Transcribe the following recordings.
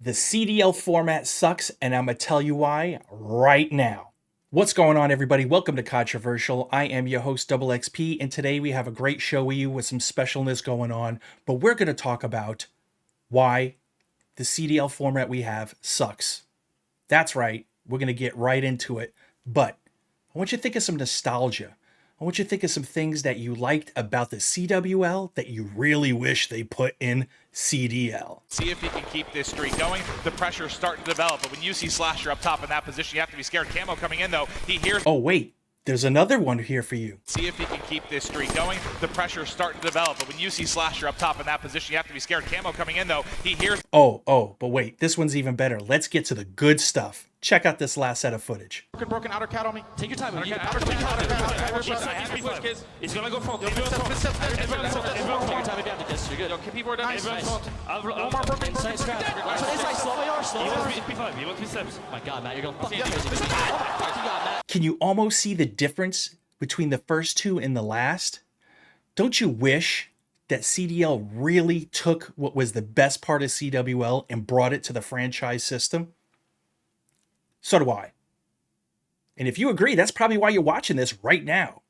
The CDL format sucks, and I'm going to tell you why right now. What's going on, everybody? Welcome to CoDtroversial. I am your host, DoubleXP, and today we have a great show with you with some specialness going on, but we're going to talk about why the CDL format we have sucks. That's right. We're going to get right into it, but I want you to think of some nostalgia. I want you to think of some things that you liked about the CWL that you really wish they put in CDL. See if he can keep this streak going. The pressure's starting to develop, but when you see Slasher up top in that position, you have to be scared. Camo coming in, though. He hears... Oh, wait. There's another one here for you. See if he can keep this streak going. The pressure's starting to develop, but when you see Slasher up top in that position, you have to be scared. Camo coming in, though. He hears... Oh, but wait. This one's even better. Let's get to the good stuff. Check out this last set of footage. Broken outer cat on me. Take your time. Outer cat. He's gonna go for Take your time advantage. You're good. Yo, keep people down. Nice. One more broken. Inside scrap. Inside slow AR. He wants me steps. My God, Matt, you're going fucking crazy. You got Matt. Can you almost see the difference between the first two and the last? Don't you wish that CDL really took what was the best part of CWL and brought it to the franchise system? So do I. And if you agree, that's probably why you're watching this right now.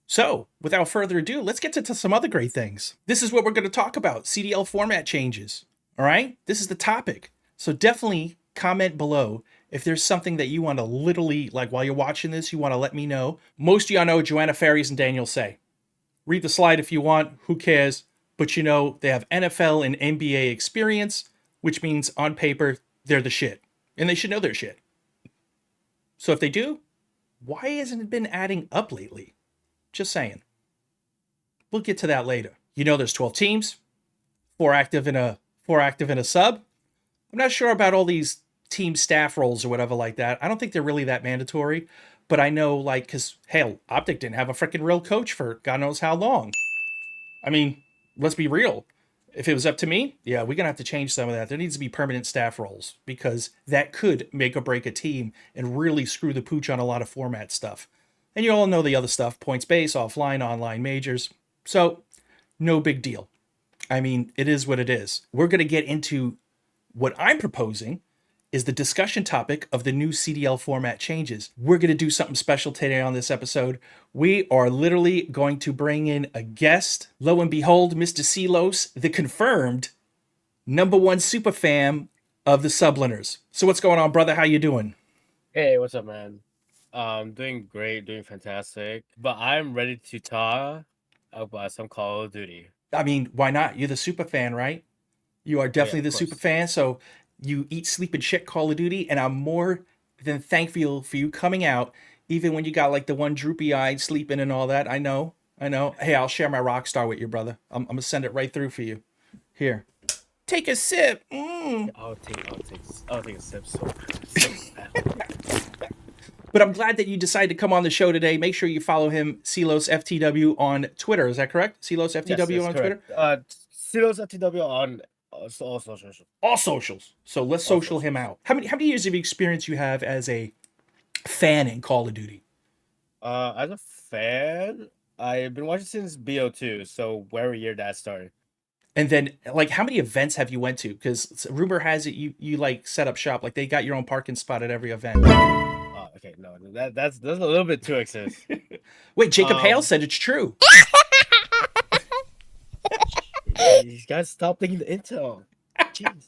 So, without further ado, let's get to some other great things. This is what we're going to talk about, CDL format changes. All right? This is the topic. So definitely comment below if there's something that you want to literally, like while you're watching this, you want to let me know. Most of y'all know Joanna Farias and Daniel Say. Read the slide if you want, who cares? But you know, they have NFL and NBA experience, which means on paper, they're the shit. And they should know their shit. So if they do, why hasn't it been adding up lately? Just saying. We'll get to that later. You know there's 12 teams, 4 active in a sub. I'm not sure about all these team staff roles or whatever like that. I don't think they're really that mandatory, but I know, like, because hell, Optic didn't have a freaking real coach for God knows how long. I mean, let's be real. If it was up to me, yeah, we're going to have to change some of that. There needs to be permanent staff roles because that could make or break a team and really screw the pooch on a lot of format stuff. And you all know the other stuff, points base, offline, online majors. So no big deal. I mean, it is what it is. We're going to get into what I'm proposing is the discussion topic of the new CDL format changes. We're going to do something special today on this episode. We are literally going to bring in a guest. Lo and behold, Mr. Ceelos, the confirmed #1 super fan of the Subliners. So what's going on, brother? How you doing? Hey, what's up, man? Doing great, doing fantastic. But I'm ready to talk about some Call of Duty. I mean, why not? You're the super fan, right? You are definitely the course. super fan. So you eat, sleep, and shit Call of Duty, and I'm more than thankful for you coming out, even when you got like the one droopy-eyed sleeping and all that. I know. Hey, I'll share my Rockstar with you, brother. I'm gonna send it right through for you. Here, take a sip. I'll take a sip. So bad. But I'm glad that you decided to come on the show today. Make sure you follow him, Ceelos FTW on Twitter. Is that correct? Ceelos FTW on Twitter. Ceelos FTW on all socials. All socials. So let's social him out. How many years of experience you have as a fan in Call of Duty? As a fan, I've been watching since BO2, so whatever year that started. And then, like, how many events have you went to? Because rumor has it you like set up shop. Like, they got your own parking spot at every event. Oh, okay, no, that's a little bit too excessive. Wait, Jacob Hale said it's true. You guys stop taking the intel. Jeez.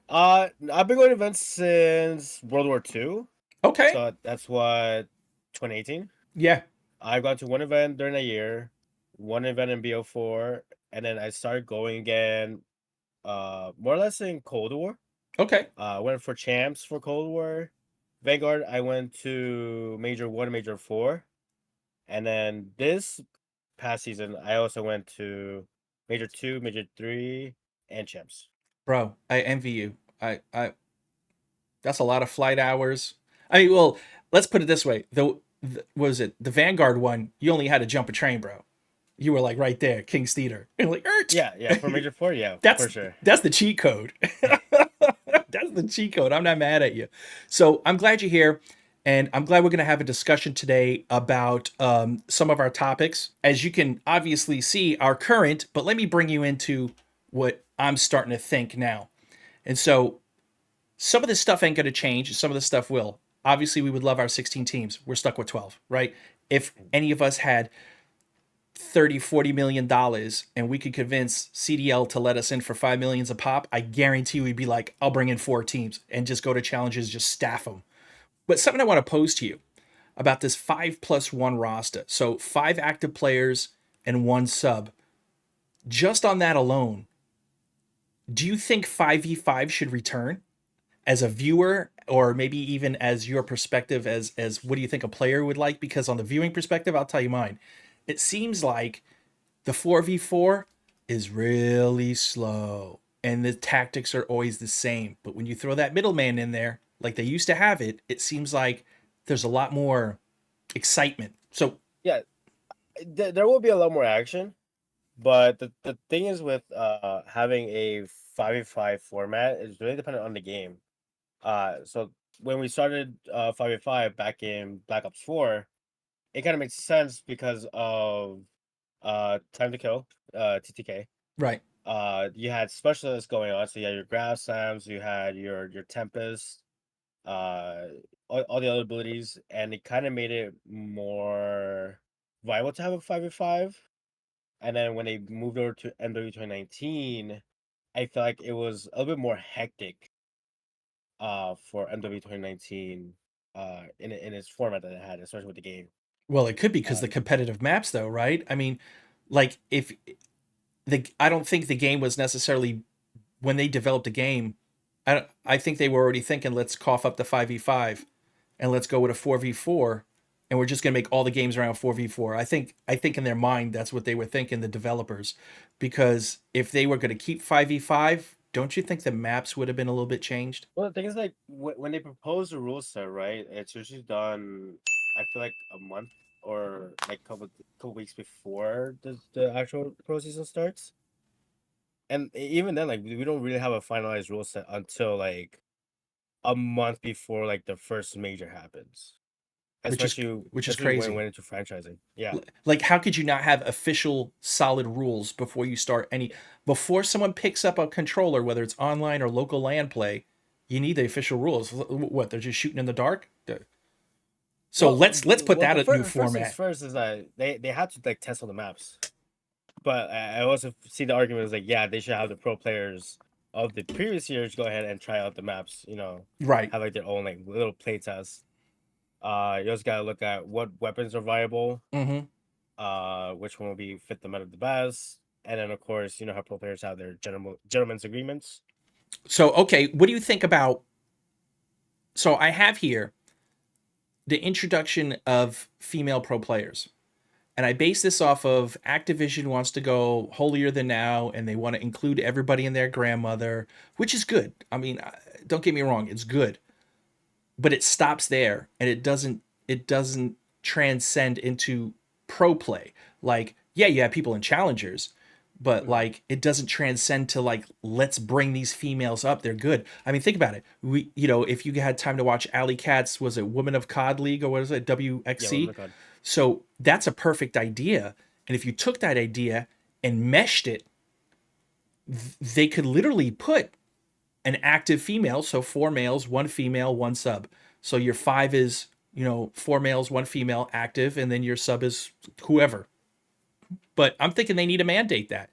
I've been going to events since World War II. Okay. So that's what 2018. Yeah. I've gone to one event during a year, one event in BO4, and then I started going again, more or less in Cold War. Okay. I went for champs for Cold War. Vanguard, I went to Major 1, Major 4. And then this past season, I also went to Major 2, Major 3, and champs. Bro, I envy you. I that's a lot of flight hours. I mean, well, let's put it this way. What was it? The Vanguard one, you only had to jump a train, bro. You were like right there, King's Theater. And like, Yeah, for Major 4, yeah, that's, for sure. That's the cheat code. That's the cheat code. I'm not mad at you. So I'm glad you're here. And I'm glad we're going to have a discussion today about some of our topics. As you can obviously see, our current, but let me bring you into what I'm starting to think now. And so some of this stuff ain't going to change. Some of this stuff will. Obviously, we would love our 16 teams. We're stuck with 12, right? If any of us had 30, 40 million dollars and we could convince CDL to let us in for 5 millions a pop, I guarantee we'd be like, I'll bring in 4 teams and just go to challenges, just staff them. But something I want to pose to you about this 5+1 roster. So 5 active players and 1 sub. Just on that alone, do you think 5v5 should return as a viewer, or maybe even as your perspective as what do you think a player would like? Because on the viewing perspective, I'll tell you mine. It seems like the 4v4 is really slow and the tactics are always the same. But when you throw that middleman in there, like they used to have it, it seems like there's a lot more excitement. So Yeah, there will be a lot more action, but the thing is with having a 5v5 format is really dependent on the game. So when we started 5v5 back in Black Ops 4, it kind of makes sense because of time to kill, TTK. right. You had specialists going on, so you had your grav slams, you had your tempest, all the other abilities, and it kind of made it more viable to have a 5v5. And then when they moved over to MW 2019, I feel like it was a little bit more hectic for MW 2019 in its format that it had, especially with the game. Well, it could be because Uh, the competitive maps, though, right? I mean, like if I don't think the game was necessarily when they developed a game. I think they were already thinking, let's cough up the 5v5 and let's go with a 4v4, and we're just gonna make all the games around 4v4. I think in their mind that's what they were thinking, the developers, because if they were gonna keep 5v5, don't you think the maps would have been a little bit changed? well, the thing is, like, when they propose a rule set, right, it's usually done, I feel like a month or like couple weeks before the actual pro season starts. And even then, like, we don't really have a finalized rule set until like a month before like the first major happens. Which is Especially which is especially when it crazy. went into franchising. Yeah. Like, how could you not have official solid rules before you start any before someone picks up a controller, whether it's online or local LAN play? You need the official rules. What, they're just shooting in the dark? So Well, let's put well, that the a new first things format. first is that they had to like test all the maps. But I also see the argument is like, yeah, they should have the pro players of the previous years go ahead and try out the maps, Right. have like their own like little play test. You also gotta look at what weapons are viable, Mm-hmm. which one will be fit the meta the best, and then of course, how pro players have their gentlemen's agreements. So okay, what do you think about? So I have here the introduction of female pro players. And I base this off of Activision wants to go holier than now, and they want to include everybody and their grandmother, which is good. I mean, don't get me wrong, it's good, but it stops there, and it doesn't transcend into pro play. Like, yeah, you have people in challengers, but Mhm. like it doesn't transcend to like, let's bring these females up. They're good. I mean, think about it. If you had time to watch Alley Cat's, was it Women of COD League or what is it, Yeah, women WXC? of COD. So that's a perfect idea. And if you took that idea and meshed it, they could literally put an active female, so 4 males, 1 female, 1 sub. So your 5 is, 4 males, 1 female active, and then your sub is whoever. But I'm thinking they need to mandate that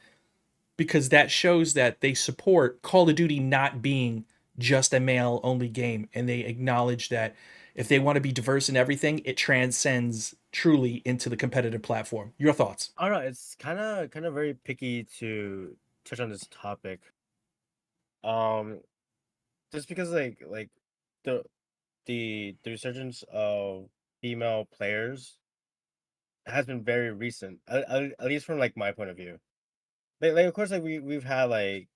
because that shows that they support Call of Duty not being just a male only game, and they acknowledge that if they want to be diverse in everything, it transcends truly into the competitive platform. Your thoughts? I don't know. It's kind of very picky to touch on this topic. Um, just because like the the resurgence of female players has been very recent, at least from like my point of view. Like of course, like we've had like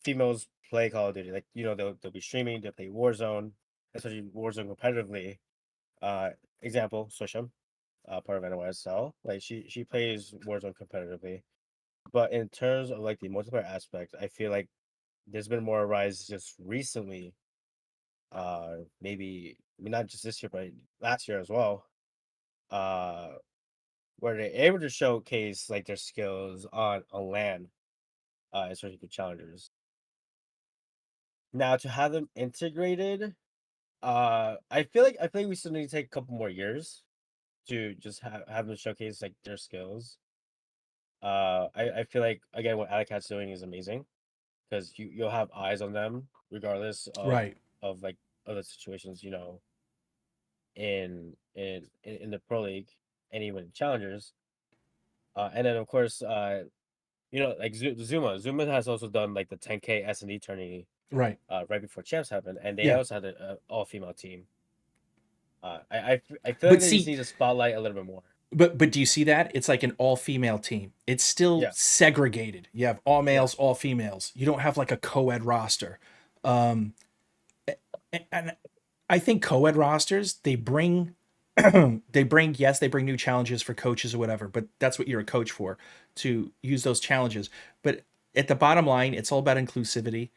females play Call of Duty, like they'll be streaming, they'll play Warzone, especially Warzone competitively. Example, Swisham, part of NYSL, like she plays Warzone competitively. But in terms of like the multiplayer aspect, I feel like there's been more rise just recently. Maybe I mean not just this year, but last year as well. Uh, where they're able to showcase like their skills on LAN, especially for challengers. Now to have them integrated, I feel like we still need to take a couple more years to just have them showcase like their skills. I feel like again what Alley-Cat's doing is amazing because you'll have eyes on them regardless Right. of like other situations, you know, in the pro league and even in challengers. And then of course, you know, like Zuma has also done like the 10K S&D tourney Right. right before champs happened, and they Yeah. also had a all female team. I feel like But they just see, need to spotlight a little bit more. but do you see that? It's like an all-female team. It's still Yeah, segregated. You have all yeah, males, all females. You don't have like a co-ed roster. Um, and I think co-ed rosters, they bring yes, they bring new challenges for coaches or whatever, but that's what you're a coach for, to use those challenges. But at the bottom line, it's all about inclusivity.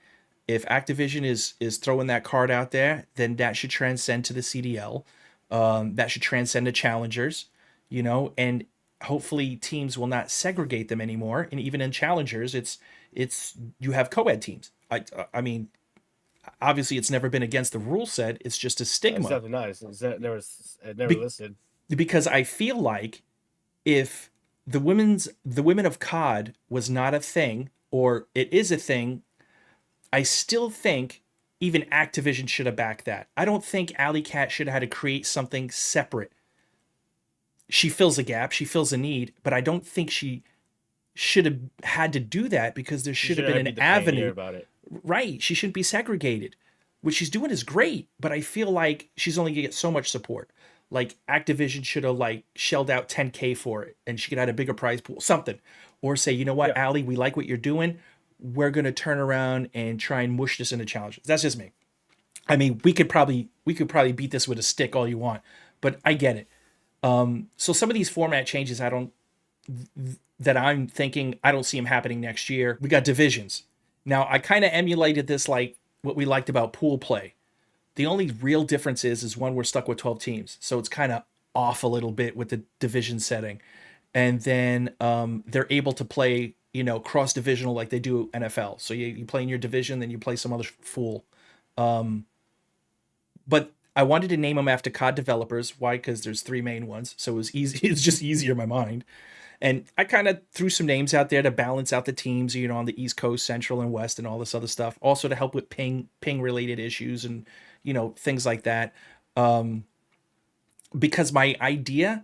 If Activision is throwing that card out there, then that should transcend to the CDL. That should transcend to challengers, you know, and hopefully teams will not segregate them anymore. And even in challengers, it's you have co-ed teams. I mean, obviously it's never been against the rule set. It's just a it's stigma definitely nice. It never Be- listed. because I feel like if the women of COD was not a thing, or it is a thing, I still think even Activision should have backed that. I don't think Alley Cat should have had to create something separate. She fills a gap, she fills a need, but I don't think she should have had to do that because there You should have should been have an be the pioneer avenue. about it. Right. She shouldn't be segregated. What she's doing is great, but I feel like she's only gonna get so much support. Like Activision should have like shelled out 10K for it and she could have a bigger prize pool, something. Or say, you know what, Yeah, Allie, we like what you're doing. We're gonna turn around and try and mush this into challenges. That's just me. I mean, we could probably beat this with a stick all you want, but I get it. So some of these format changes, I don't that I'm thinking I don't see them happening next year. We got divisions. Now I kind of emulated this like what we liked about pool play. The only real difference is one we're stuck with 12 teams, so it's kind of off a little bit with the division setting, and then they're able to play cross divisional like they do NFL. So you play in your division, then you play some other fool. But I wanted to name them after COD developers. Why? Because there's three main ones, so it was easy. It's just easier in my mind. And I kind of threw some names out there to balance out the teams, on the East Coast, Central, and West, and all this other stuff. Also to help with ping related issues and things like that. Because my idea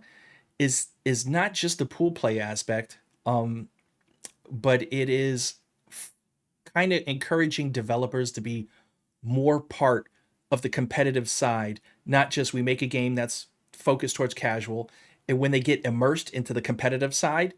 is not just the pool play aspect, but it is kind of encouraging developers to be more part of the competitive side, not just we make a game that's focused towards casual. And when they get immersed into the competitive side,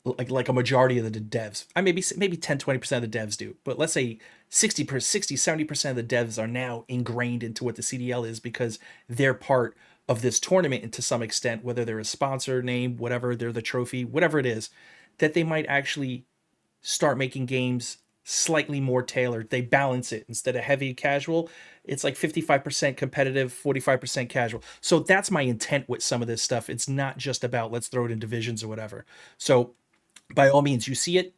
like a majority of the devs, I maybe 10-20% of the devs do, but let's say 70% of the devs are now ingrained into what the CDL is because they're part of this tournament, and to some extent, whether they're a sponsor name, whatever, they're the trophy, whatever it is, that they might actually start making games slightly more tailored. They balance it instead of heavy casual. It's like 55% competitive, 45% casual. So that's my intent with some of this stuff. It's not just about let's throw it in divisions or whatever. So by all means, you see it,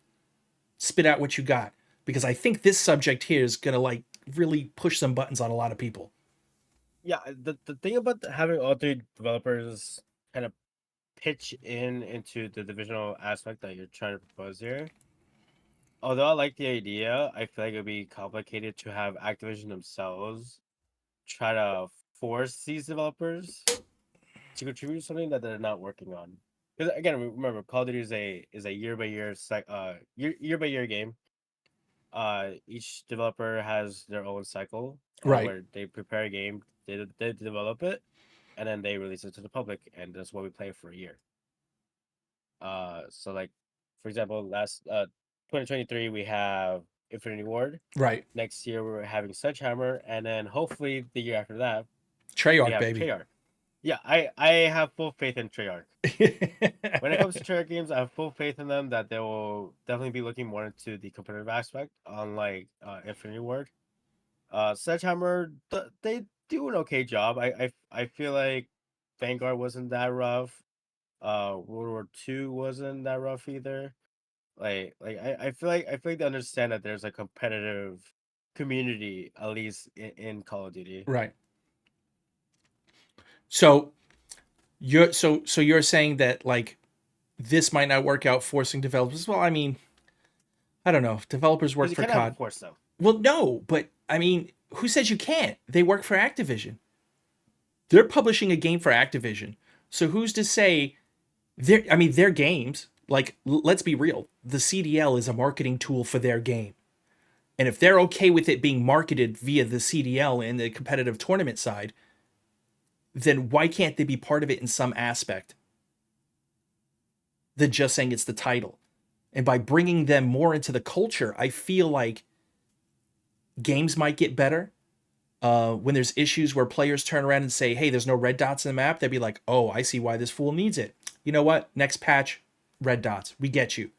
spit out what you got, because I think this subject here is going to like really push some buttons on a lot of people. yeah. The thing about having all three developers kind of pitch into the divisional aspect that you're trying to propose here. Although I like the idea, I feel like it'd be complicated to have Activision themselves try to force these developers to contribute something that they're not working on. Because again, remember, Call of Duty is a year by year year by year game. Each developer has their own cycle Right. where they prepare a game, they develop it, and then they release it to the public, and that's what we play for a year. So like, for example, last 2023 we have Infinity Ward. Right. Next year we're having Sledgehammer, and then hopefully the year after that we Treyarch, have baby. Treyarch. Yeah, I have full faith in Treyarch. When it comes to Treyarch games, I have full faith in them that they will definitely be looking more into the competitive aspect, unlike Infinity Ward. Sledgehammer, they do an okay job. I feel like Vanguard wasn't that rough. World War II wasn't that rough either. I feel like they understand that there's a competitive community, at least in Call of Duty. Right. So you're saying that like this might not work out forcing developers. Well, I mean, I don't know. Developers work Because you for can't have COD. a force though. Well, no, but I mean, who says you can't? They work for Activision. They're publishing a game for Activision. So who's to say their games, like let's be real. The CDL is a marketing tool for their game. And if they're okay with it being marketed via the CDL and the competitive tournament side, then why can't they be part of it in some aspect than just saying it's the title? And by bringing them more into the culture, I feel like games might get better. When there's issues where players turn around and say, hey, there's no red dots in the map, they'd be like, oh, I see why this fool needs it. You know what? Next patch, red dots. We get you.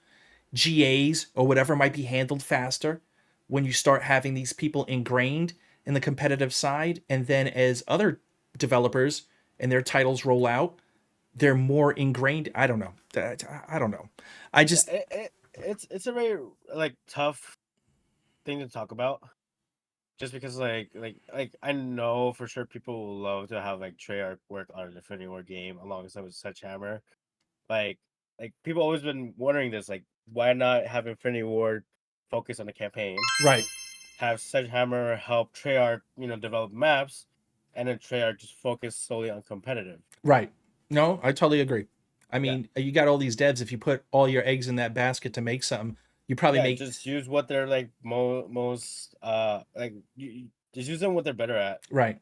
GAs or whatever might be handled faster when you start having these people ingrained in the competitive side. And then as other developers and their titles roll out, they're more ingrained. I don't know. I don't know. I just It's a very like tough thing to talk about. Just because like I know for sure people will love to have like Treyarch work on an Infinity War game alongside with Sledgehammer. Like like people always been wondering this, like why not have Infinity War focus on the campaign? right. Have Sledgehammer help Treyarch, develop maps, and then Treyarch just focus solely on competitive. Right. No, I totally agree. I Yeah. mean, you got all these devs. If you put all your eggs in that basket to make something, you probably Yeah, make just use what they're like most like just use them what they're better at. right.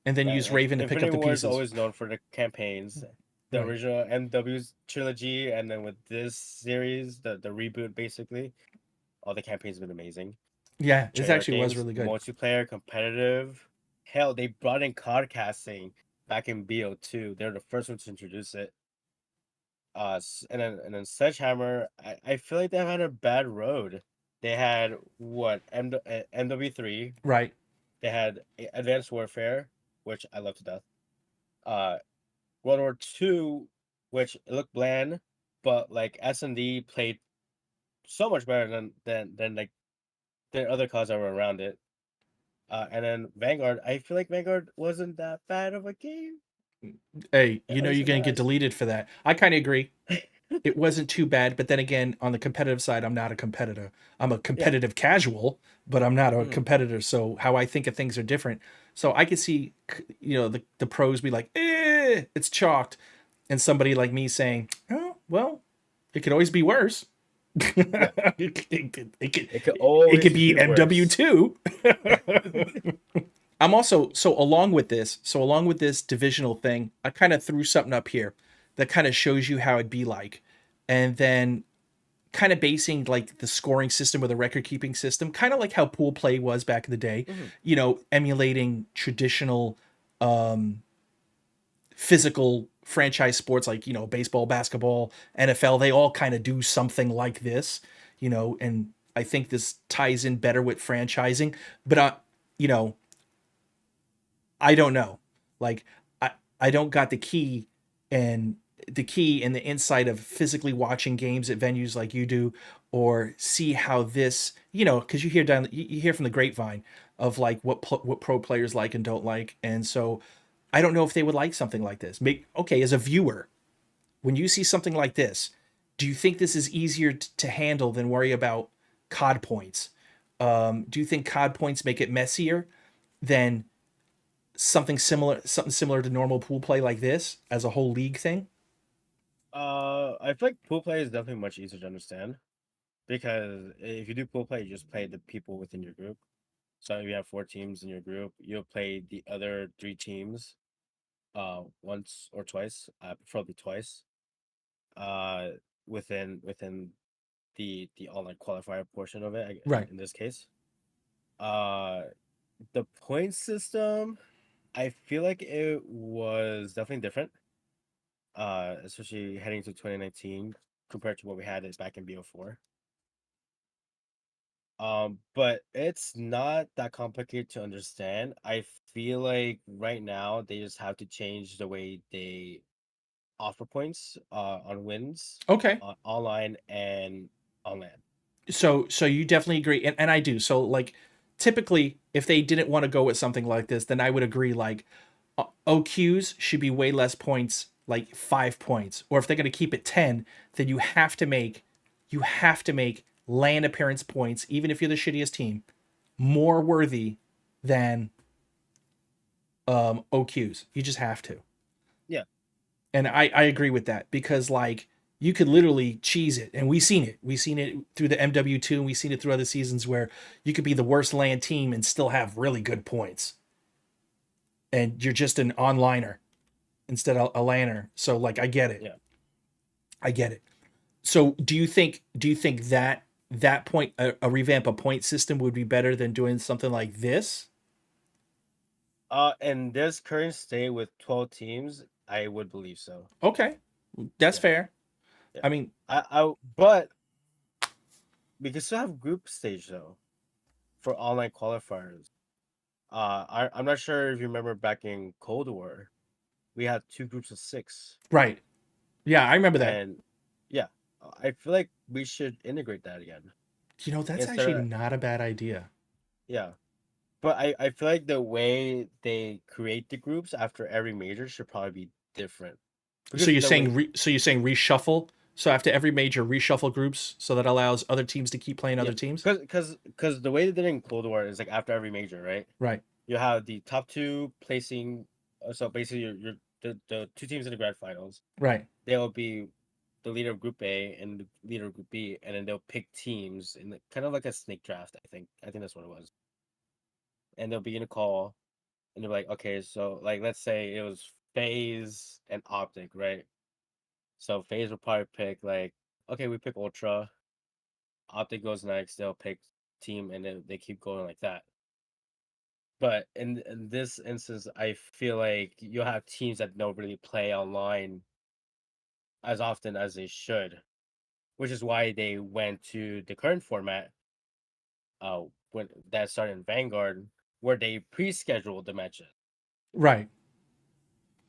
And then Yeah, use like Raven to pick up Infinity the War is pieces. always known for the campaigns, the Right. original MW's trilogy, and then with this series, the reboot basically, all the campaigns have been amazing. Yeah, it Treyarch actually was games, really good. multiplayer, competitive. Hell, they brought in card casting back in BO2. They're the first ones to introduce it. And then Sledgehammer, I feel like they've had a bad road. They had what MW3. Right. They had Advanced Warfare, which I love to death. Uh, World War II, which looked bland, but like S&D played so much better than like the other cards that were around it. And then Vanguard, I feel like Vanguard wasn't that bad of a game. Hey, At you're least in gonna my get eyes. deleted for that. I kind of agree. It wasn't too bad, but then again, on the competitive side, I'm not a competitor. I'm a Yeah. competitive casual, but I'm not a Mhm. competitor. So how I think of things are different. So I could see, the pros be like, it's chalked, and somebody like me saying, oh, well, it could always be worse. It could It could always be be worse. MW2. I'm also along with this divisional thing, I kind of threw something up here that kind of shows you how it'd be like. And then kind of basing like the scoring system with a record keeping system, kind of like how pool play was back in the day, emulating traditional physical franchise sports like, baseball, basketball, NFL, they all kind of do something like this, and I think this ties in better with franchising, but you know, I don't know. Like I don't got and the key and the insight of physically watching games at venues like you do, or see how this, because you hear from the grapevine of like what pro players like and don't like, and so I don't know if they would like something like this. Okay, as a viewer, when you see something like this, do you think this is easier to handle than worry about COD points? Do you think COD points make it messier than something similar to normal pool play like this as a whole league thing? I feel like pool play is definitely much easier to understand because if you do pool play, you just play the people within your group. So if you have 4 teams in your group, you'll play the other 3 teams once or twice, preferably twice, uh within the online qualifier portion of it, Right. in this case. Uh the point system, I feel like it was definitely different, especially heading to 2019 compared to what we had is back in BO4. But it's not that complicated to understand. I feel like right now they just have to change the way they offer points on wins Okay. online and on land. So you definitely agree, and I do. So like typically, if they didn't want to go with something like this, then I would agree. Like OQs should be way less points, like 5 points. Or if they're going to keep it 10, then you have to make land appearance points, even if you're the shittiest team, more worthy than OQs. You just have to. Yeah. And I agree with that, because like you could literally cheese it, and we've seen it. We've seen it through the MW2, and we've seen it through other seasons where you could be the worst land team and still have really good points. And you're just an onliner instead of a laner. So like I get it. Yeah. I get it. So do you think that point a revamp a point system would be better than doing something like this? In this current state with 12 teams, I would believe so. Okay. That's Yeah. fair. Yeah. I mean, But we can still have group stage though for online qualifiers. I'm not sure if you remember back in Cold War, we had 2 groups of 6. right. Yeah, I remember that. And yeah, I feel like we should integrate that again. You know, that's Instead actually of- not a bad idea. Yeah. But I feel like the way they create the groups after every major should probably be different. So you're the saying way- reshuffle? So after every major, reshuffle groups so that allows other teams to keep playing other teams? Because the way they did it in Cold War is like after every major, right? Right. You have the top 2 placing. So basically, you're the 2 teams in the grand finals. Right. They'll be the leader of Group A and the leader of Group B, and then they'll pick teams in kind of like a snake draft. I think that's what it was. And they'll begin a call, and they're like, okay, so like let's say it was FaZe and Optic, right? So FaZe will probably pick like, okay, we pick Ultra. Optic goes next. They'll pick team, and then they keep going like that. But in this instance, I feel like you'll have teams that don't really play online as often as they should, which is why they went to the current format, when that started in Vanguard, where they pre-scheduled the matches. Right.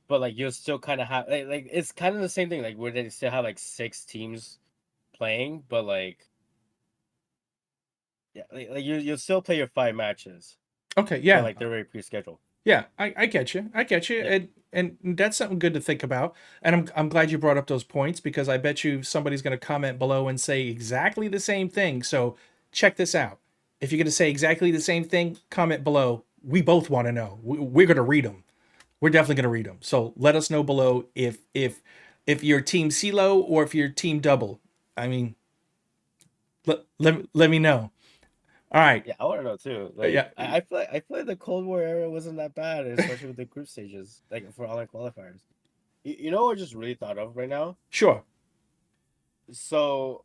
But like you'll still kind of have like it's kind of the same thing, like where they still have like 6 teams playing, but like yeah, like you'll still play your 5 matches. Okay. Yeah. But like they're already pre-scheduled. Yeah, I get you. I get you. Yeah. And that's something good to think about. And I'm glad you brought up those points, because I bet you somebody's going to comment below and say exactly the same thing. So check this out. If you're going to say exactly the same thing, comment below. We both want to know. We're going to read them. We're definitely going to read them. So let us know below if you're team Ceelo or if you're team Double. I mean, let me know. All right. Yeah, I want to know too. Like, Yeah. I feel like the Cold War era wasn't that bad, especially with the group stages, like for online qualifiers. You know what I just really thought of right now? Sure. So,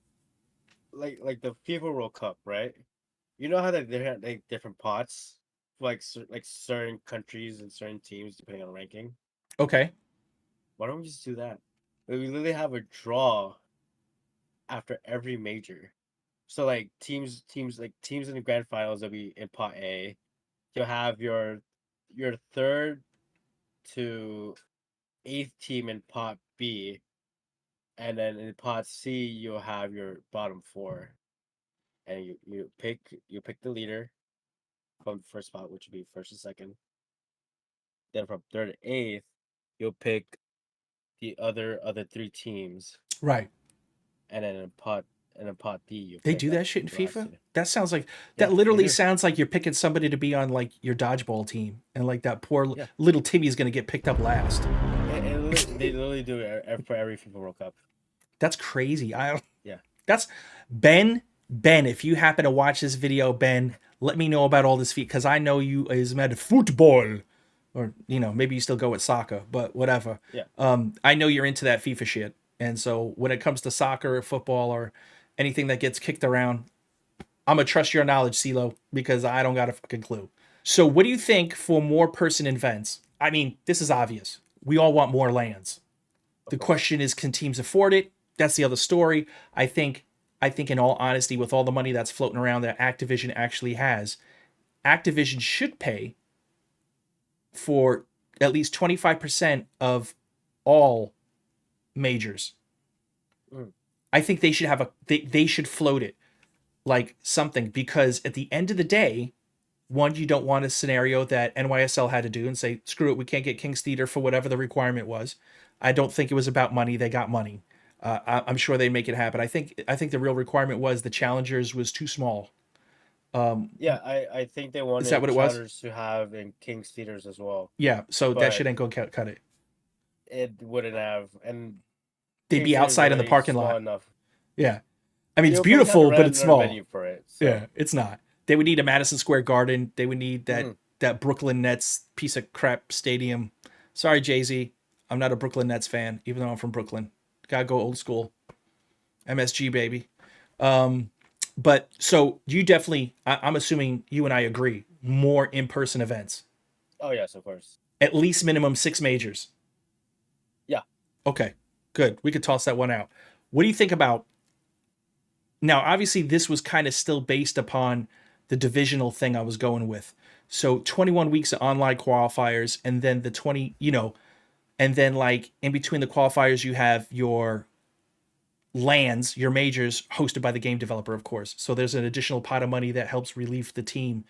like the FIFA World Cup, right? You know how they have like different pots for like certain countries and certain teams depending on ranking. Okay. Why don't we just do that? Like, we literally have a draw after every major. So like teams in the grand finals will be in pot A. You'll have your 3rd to 8th team in pot B, and then in pot C you'll have your bottom 4. And you pick the leader from the first spot, which would be 1st and 2nd. Then from 3rd to 8th, you'll pick the other 3 teams. Right. And then in pot D, They do that shit in the last FIFA? 2. That sounds like Yeah, that literally they do. sounds like you're picking somebody to be on like your dodgeball team, and like that poor Yeah. little Timmy's gonna get picked up last. They literally do it for every FIFA World Cup. That's crazy. Yeah. That's Ben. If you happen to watch this video, Ben, let me know about all this feat, because I know you is mad football, or maybe you still go with soccer, but whatever. Yeah. I know you're into that FIFA shit, and so when it comes to soccer or football or anything that gets kicked around, I'm gonna trust your knowledge, Ceelo, because I don't got a fucking clue. So what do you think for more person events? I mean, this is obvious. We all want more lands. The question is, can teams afford it? That's the other story. I think in all honesty, with all the money that's floating around that Activision actually has, Activision should pay for at least 25% of all majors. I think they should have they should float it like something, because at the end of the day, One, you don't want a scenario that NYSL had to do and say, screw it, we can't get King's Theater for whatever the requirement was. I don't think it was about money. They got money. I'm sure they make it happen. I think the real requirement was the challengers was too small. Yeah, I think they wanted that what it was? challengers to have in King's Theaters as well. Yeah, so that But- shit ain't gonna cut it. It wouldn't have, and They'd King's be Theater's outside in the already parking small lot. Enough. Yeah, I mean it's They'll probably have beautiful, to but rent it's another small. venue for it. So. Yeah, it's not. They would need a Madison Square Garden. They would need that Brooklyn Nets piece of crap stadium. Sorry, Jay-Z. I'm not a Brooklyn Nets fan, even though I'm from Brooklyn. Gotta go old school. MSG, baby. But so you definitely, I'm assuming you and I agree, more in-person events. Oh yes, of course. At least minimum 6 majors. Yeah. Okay, good. We could toss that one out. What do you think about... Now, obviously, this was kind of still based upon the divisional thing I was going with. So 21 weeks of online qualifiers, and then the 20, and then like in between the qualifiers, you have your lands, your majors hosted by the game developer, of course. So there's an additional pot of money that helps relieve the team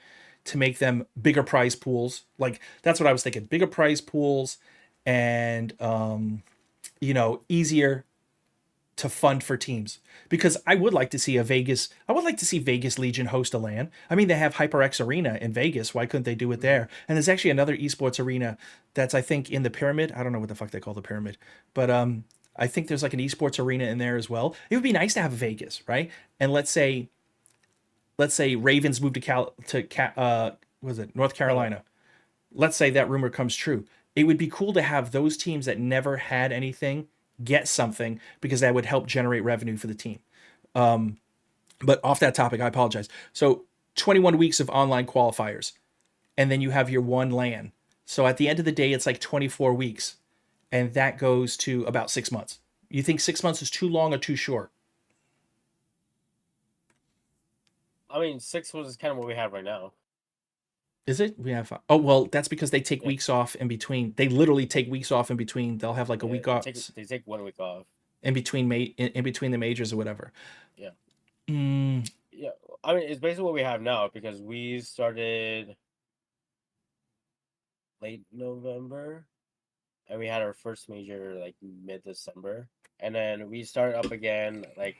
to make them bigger prize pools. Like that's what I was thinking, bigger prize pools and, easier to fund for teams, because I would like to see Vegas Legion host a LAN. I mean, they have HyperX Arena in Vegas. Why couldn't they do it there? And there's actually another esports arena that's, I think, in the pyramid. I don't know what the fuck they call the pyramid, but I think there's like an esports arena in there as well. It would be nice to have Vegas, right? And let's say Ravens move to North Carolina. Let's say that rumor comes true. It would be cool to have those teams that never had anything get something, because that would help generate revenue for the team. But off that topic, I apologize. So 21 weeks of online qualifiers, and then you have your one LAN. So at the end of the day, it's like 24 weeks, and that goes to about 6 months. You think 6 months is too long or too short? I mean, 6 was kind of what we have right now. Is it? We have. Oh well, that's because they take weeks off in between. They literally take weeks off in between. They'll have like a week off. They take 1 week off in between in between the majors or whatever. Yeah. Mm. Yeah, I mean, it's basically what we have now, because we started late November, and we had our first major like mid-December, and then we started up again like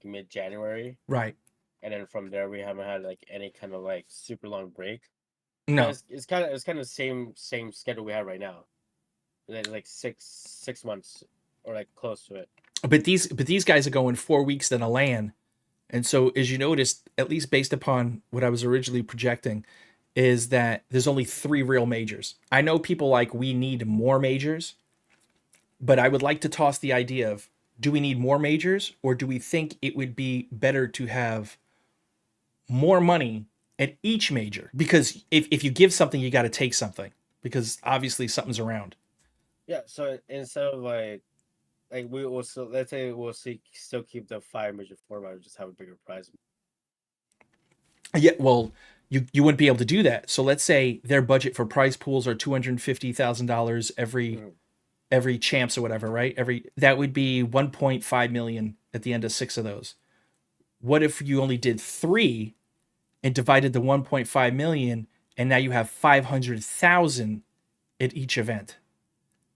mid-January, right? And then from there we haven't had like any kind of like super long break. No, it's kind of the same schedule we have right now, like six months or like close to it. But these guys are going 4 weeks than a LAN, and so as you noticed, at least based upon what I was originally projecting, is that there's only 3 real majors. I know people like we need more majors, but I would like to toss the idea of, do we need more majors, or do we think it would be better to have more money at each major? Because if you give something, you got to take something, because obviously something's around. Yeah, so instead of like we will, so let's say we'll still keep the 5 major format, or just have a bigger prize. Yeah, well, you wouldn't be able to do that. So let's say their budget for prize pools are $250,000 every champs or whatever, right? That would be 1.5 million at the end of 6 of those. What if you only did 3 and divided the 1.5 million, and now you have 500,000 at each event?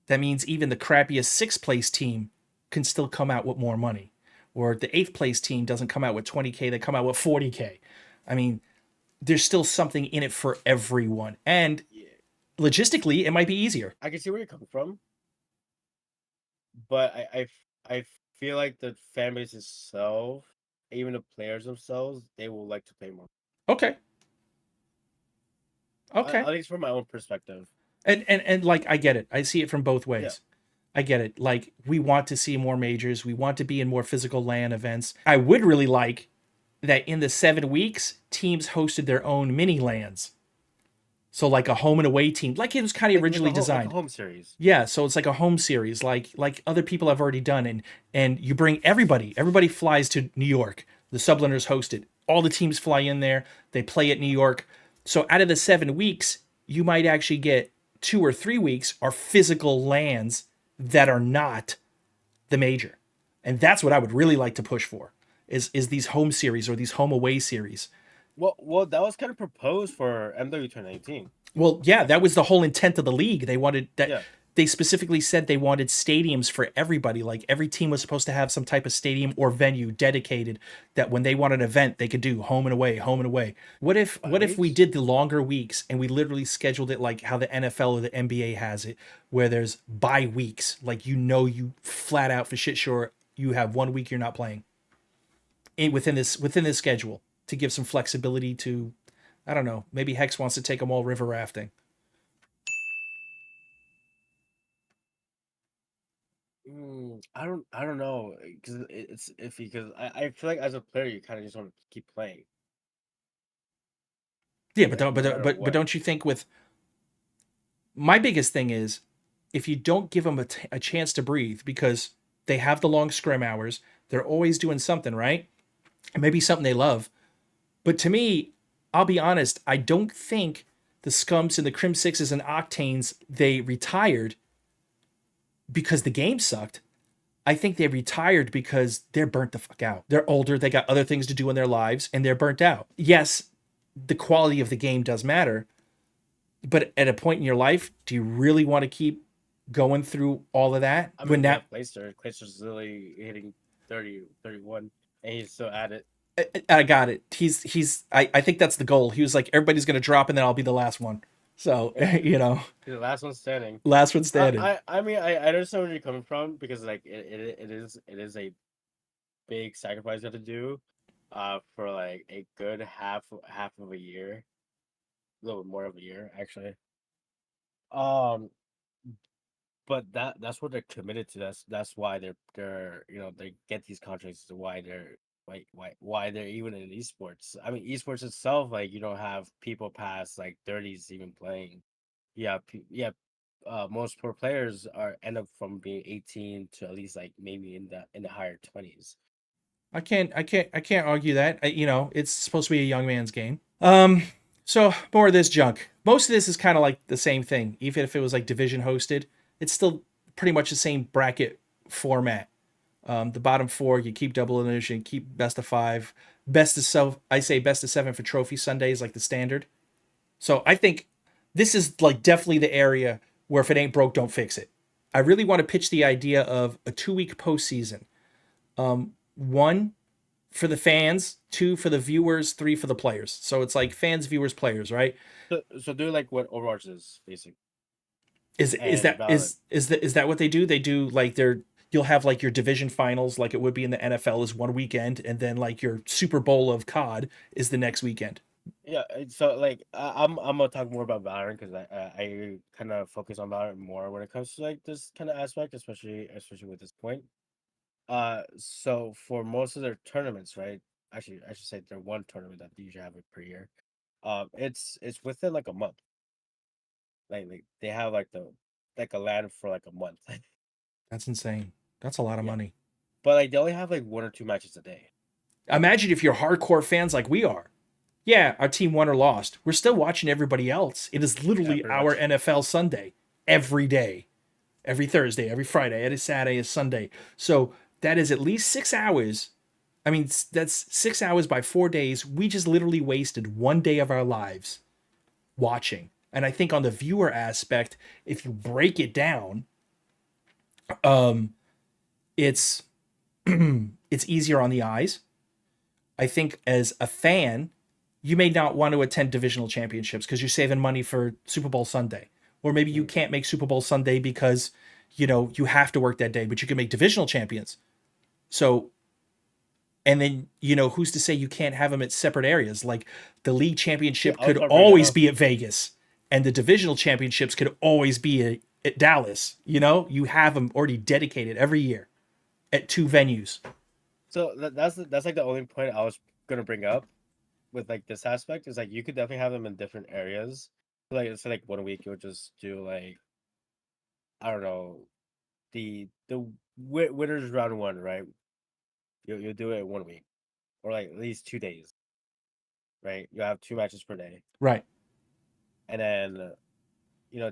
That means even the crappiest 6th place team can still come out with more money, or the 8th place team doesn't come out with 20K, they come out with 40K. I mean, there's still something in it for everyone, and logistically, it might be easier. I can see where you're coming from, but I feel like the fan base itself, even the players themselves, they will like to play more. Okay. At least from my own perspective. And like, I get it. I see it from both ways. Yeah. I get it. Like, we want to see more majors. We want to be in more physical LAN events. I would really like that in the 7 weeks, teams hosted their own mini LANs. So like a home and away team, like it was kind of originally designed. Like a home series. Yeah, so it's like a home series, like other people have already done, and you bring everybody. Everybody flies to New York. The subliners host it. All the teams fly in there. They play at New York. So out of the 7 weeks, you might actually get 2 or 3 weeks are physical LANs that are not the major. And that's what I would really like to push for, is these home series or these home away series Well, that was kind of proposed for MW 2019. Well, yeah, that was the whole intent of the league. They wanted that. Yeah. They specifically said they wanted stadiums for everybody. Like every team was supposed to have some type of stadium or venue dedicated that when they want an event, they could do home and away, home and away. What if we weeks? did the longer weeks and we literally scheduled it like how the NFL or the NBA has it, where there's bye weeks. Like you flat out for shit sure you have 1 week you're not playing within this schedule to give some flexibility to, I don't know, maybe Hex wants to take them all river rafting. I don't know because it's iffy because I feel like as a player you kind of just want to keep playing. Yeah, Like no matter but what. don't you think with my biggest thing is if you don't give them a chance to breathe because they have the long scrim hours, they're always doing something, right? And maybe something they love. But to me, I'll be honest, I don't think the Scums and the Crim Sixes and Octanes they retired because the game sucked. I think they retired because they're burnt the fuck out. They're older, they got other things to do in their lives, and they're burnt out. Yes, the quality of the game does matter, but at a point in your life, do you really want to keep going through all of that? I When mean, yeah, that Clayster's literally hitting 30, 31, and he's still at it. I got it. I think that's the goal. He was like, everybody's gonna drop and then I'll be the last one. So, Yeah, he's the last one standing. last one standing. I mean, I understand where you're coming from because like it is a big sacrifice you have to do, for like a good half of a year, a little bit more of a year actually. Um, but that's what they're committed to. That's why they're they get these contracts. Why they're why they're even in esports. I mean, esports itself, like you don't have people past like 30s even playing. Yeah, most pro players are end up from being 18 to at least like maybe in the higher 20s. I can't argue that. It's supposed to be a young man's game. So more of this junk. Most of this is kind of like the same thing. Even if it was like division hosted, it's still pretty much the same bracket format. The bottom four, you keep double elimination, keep best of five, best of seven. I say best of seven for trophy Sundays, like the standard. So I think this is like definitely the area where if it ain't broke, don't fix it. I really want to pitch the idea of a 2 week postseason. One for the fans, two for the viewers, three for the players. So it's like fans, viewers, players, right? So do like what Overwatch is basically Is and that Valorant. is that what they do? They do like you'll have like your division finals like it would be in the NFL is one weekend, and then like your Super Bowl of COD is the next weekend. Yeah, so like I'm gonna talk more about Valorant because I kind of focus on Valorant more when it comes to like this kind of aspect, especially with this point. So for most of their tournaments, right? Actually, I should say they're one tournament that they usually have it per year. It's within like a month. Like they have like a LAN for like a month. That's insane. That's a lot of Yeah, money. but like they only have like one or two matches a day. Imagine if you're hardcore fans like we are. Yeah, our team won or lost. We're still watching everybody else. It is Yeah, literally pretty our much. NFL Sunday every day, every Thursday, every Friday, every Saturday, is Sunday. So that is at least 6 hours. I mean, that's 6 hours by 4 days. We just literally wasted one day of our lives watching. And I think on the viewer aspect, if you break it down, it's it's easier on the eyes. I think as a fan, you may not want to attend divisional championships because you're saving money for Super Bowl Sunday. Or maybe you Mm. can't make Super Bowl Sunday because, you have to work that day, but you can make divisional champions. So, and then, who's to say you can't have them at separate areas? Like the league Yeah, championship I was could about to bring that always up. be at Vegas and the divisional championships could always be at Dallas. You have them already dedicated every year at two venues. So that's like the only point I was gonna bring up with like this aspect is like you could definitely have them in different areas. So like 1 week you'll just do like I don't know the winners round one, right? You'll do it in 1 week or like at least 2 days, right? You'll have two matches per day, Right. and then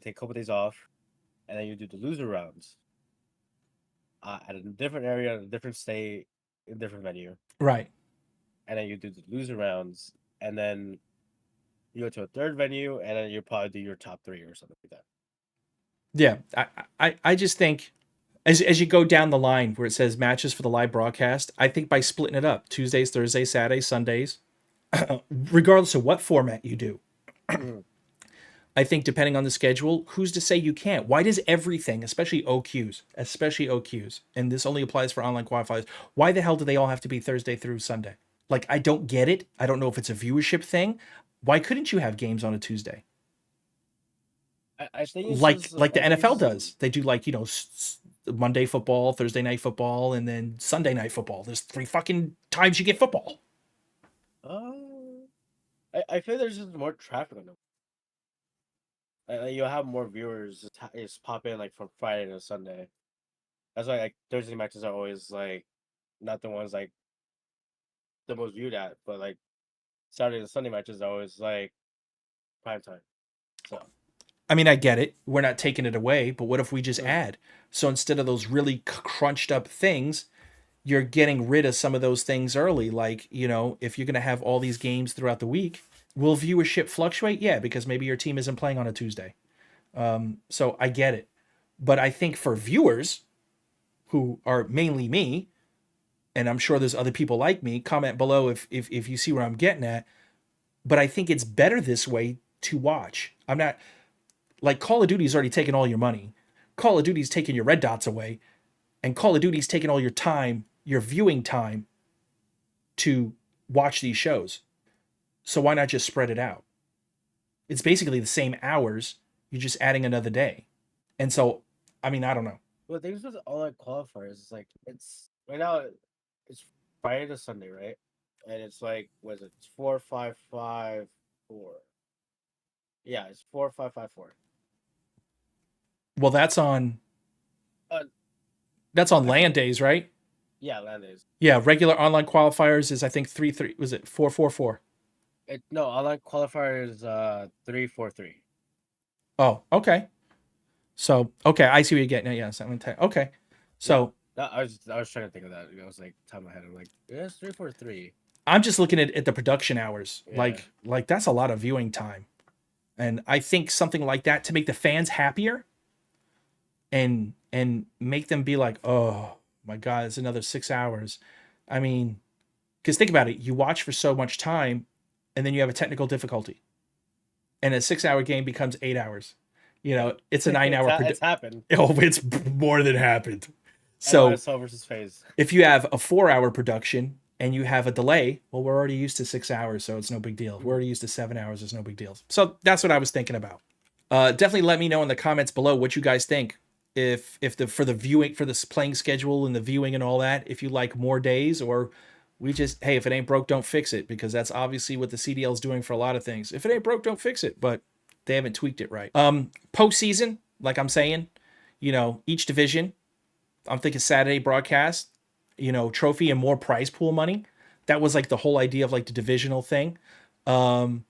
take a couple days off, and then you do the loser rounds at a different area, a different state, a different venue, Right. and then you do the loser rounds and then you go to a third venue, and then you probably do your top 3 or something like that. Yeah, I just think as you go down the line where it says matches for the live broadcast, I think by splitting it up Tuesdays, Thursdays, Saturdays, Sundays, regardless of what format you do, I think depending on the schedule, who's to say you can't? Why does everything, especially OQs, and this only applies for online qualifiers, why the hell do they all have to be Thursday through Sunday? Like, I don't get it. I don't know if it's a viewership thing. Why couldn't you have games on a Tuesday? I think it's Like just, like the I think it's NFL just- does. They do like, Monday football, Thursday night football, and then Sunday night football. There's 3 fucking times you get football. I feel there's just more traffic on them. Like, you'll have more viewers just pop in like from Friday to Sunday. That's why like Thursday matches are always like not the ones like the most viewed at, but like Saturday and Sunday matches are always like prime time. So I mean, I get it. We're not taking it away, but what if we just add? So instead of those really crunched up things, you're getting rid of some of those things early. Like, if you're going to have all these games throughout the week, will viewership fluctuate? Yeah, because maybe your team isn't playing on a Tuesday. So I get it. But I think for viewers who are mainly me, and I'm sure there's other people like me, comment below if you see where I'm getting at. But I think it's better this way to watch. I'm not like Call of Duty's already taken all your money. Call of Duty's taking your red dots away. And Call of Duty's taking all your time, your viewing time to watch these shows. So why not just spread it out? It's basically the same hours. You're just adding another day. And so, I mean, I don't know. well, things with online qualifiers is like it's right now it's Friday to Sunday, right? And it's like what is it? It's 4-5-5-4. Yeah, it's 4-5-5-4. Well, that's on Uh, LAN days, right? Yeah, land is. Yeah, regular online qualifiers is I think 3-3. Was it 4-4-4? No, online qualifier is 3-4-3. Oh, okay. So okay, I see what you're getting at. Yeah, 7-10. Okay. So No, I was trying to think of that. I was like time ahead. I'm like, yeah, it's 3-4-3. I'm just looking at the production hours. Yeah. Like that's a lot of viewing time. And I think something like that to make the fans happier and make them be like, oh my God, it's another 6 hours. I mean, because think about it, you watch for so much time and then you have a technical difficulty. And a 6-hour game becomes 8 hours. It's a 9-hour It's happened. Oh, it's more than happened. So So versus phase. if you have a 4-hour production and you have a delay, well, we're already used to 6 hours, so it's no big deal. We're already used to 7 hours, it's no big deal. So that's what I was thinking about. Definitely let me know in the comments below what you guys think. If for the viewing, for this playing schedule and the viewing and all that, if you like more days, or we just, hey, if it ain't broke, don't fix it, because that's obviously what the CDL is doing for a lot of things. If it ain't broke, don't fix it, but they haven't tweaked it right. Postseason, like I'm saying, each division, I'm thinking Saturday broadcast, trophy and more prize pool money. That was like the whole idea of like the divisional thing. And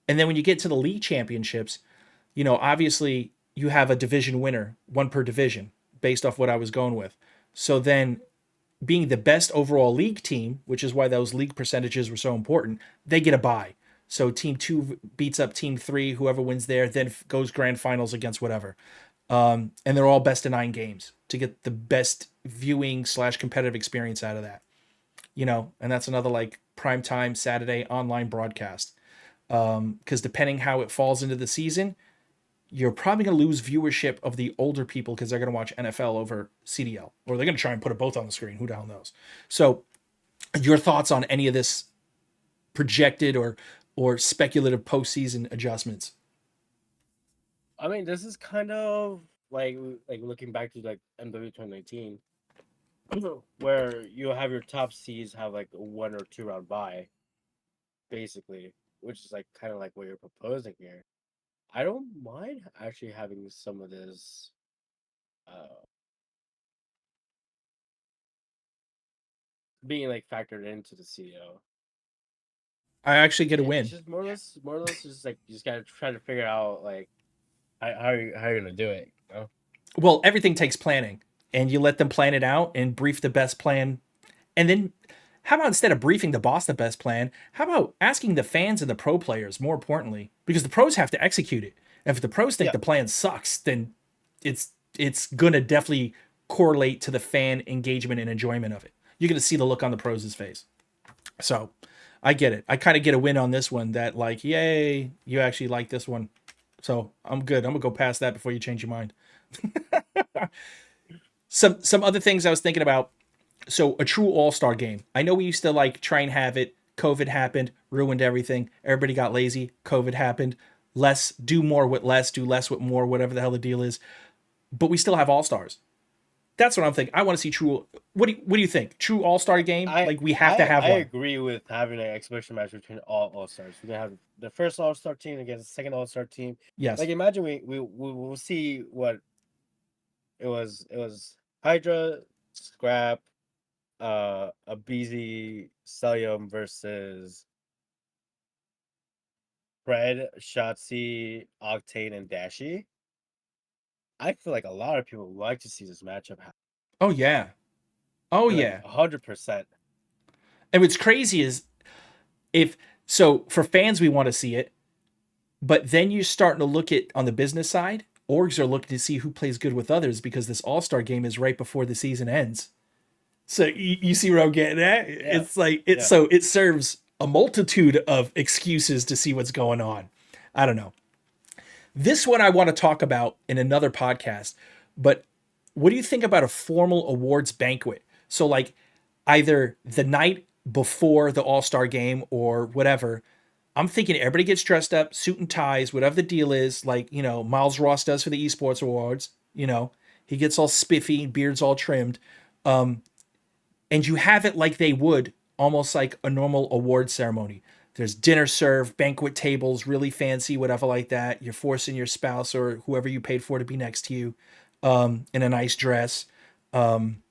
then when you get to the league championships, obviously you have a division winner, one per division, based off what I was going with. So then being the best overall league team, which is why those league percentages were so important, they get a bye. So team 2 beats up team 3, whoever wins there, then goes grand finals against whatever. And they're all best of 9 games to get the best viewing / competitive experience out of that. And that's another like primetime Saturday online broadcast. Because depending how it falls into the season, you're probably going to lose viewership of the older people because they're going to watch NFL over CDL, or they're going to try and put it both on the screen. Who the hell knows? So your thoughts on any of this projected or speculative postseason adjustments? I mean, this is kind of like looking back to like MW 2019, where you have your top seeds have like a 1 or 2 round bye, basically, which is like kind of like what you're proposing here. I don't mind actually having some of this being like factored into the CDO. I actually get a win. It's just more or less just like you just gotta try to figure out like how you gonna do it, Well, everything takes planning, and you let them plan it out and brief the best plan, and then how about instead of briefing the boss the best plan, how about asking the fans and the pro players, more importantly, because the pros have to execute it. And if the pros think Yeah. the plan sucks, then it's gonna definitely correlate to the fan engagement and enjoyment of it. You're gonna see the look on the pros' face. So I get it. I kind of get a win on this one that like, yay, you actually like this one. So I'm good. I'm gonna go past that before you change your mind. Some other things I was thinking about. So a true all-star game. I know we used to like try and have it. COVID happened, ruined everything. Everybody got lazy. COVID happened. Less, do more with less, do less with more, whatever the hell the deal is. But we still have all-stars. That's what I'm thinking. I want to see true. What do you think? True all-star game? Like we have to have I one. agree with having an exhibition match between all stars. We're gonna have the first all-star team against the second all-star team. Yes. Like imagine we will see what it was. It was Hydra, Scrap, a BZ Celium versus Fred, Shotzi, Octane, and Dashi. I feel like a lot of people would like to see this matchup happen. Oh yeah. Oh yeah. 100%. And what's crazy is if so for fans we want to see it, but then you're starting to look at on the business side, orgs are looking to see who plays good with others because this all-star game is right before the season ends. So you see where I'm getting at? Yeah. It's like so it serves a multitude of excuses to see what's going on. I don't know. This one I want to talk about in another podcast, but what do you think about a formal awards banquet? So like either the night before the All-Star game or whatever. I'm thinking everybody gets dressed up, suit and ties, whatever the deal is, like, you know, Miles Ross does for the esports awards, you know, he gets all spiffy, beard's all trimmed. And you have it like they would, almost like a normal award ceremony. There's dinner served, banquet tables, really fancy, whatever like that. You're forcing your spouse or whoever you paid for to be next to you in a nice dress. And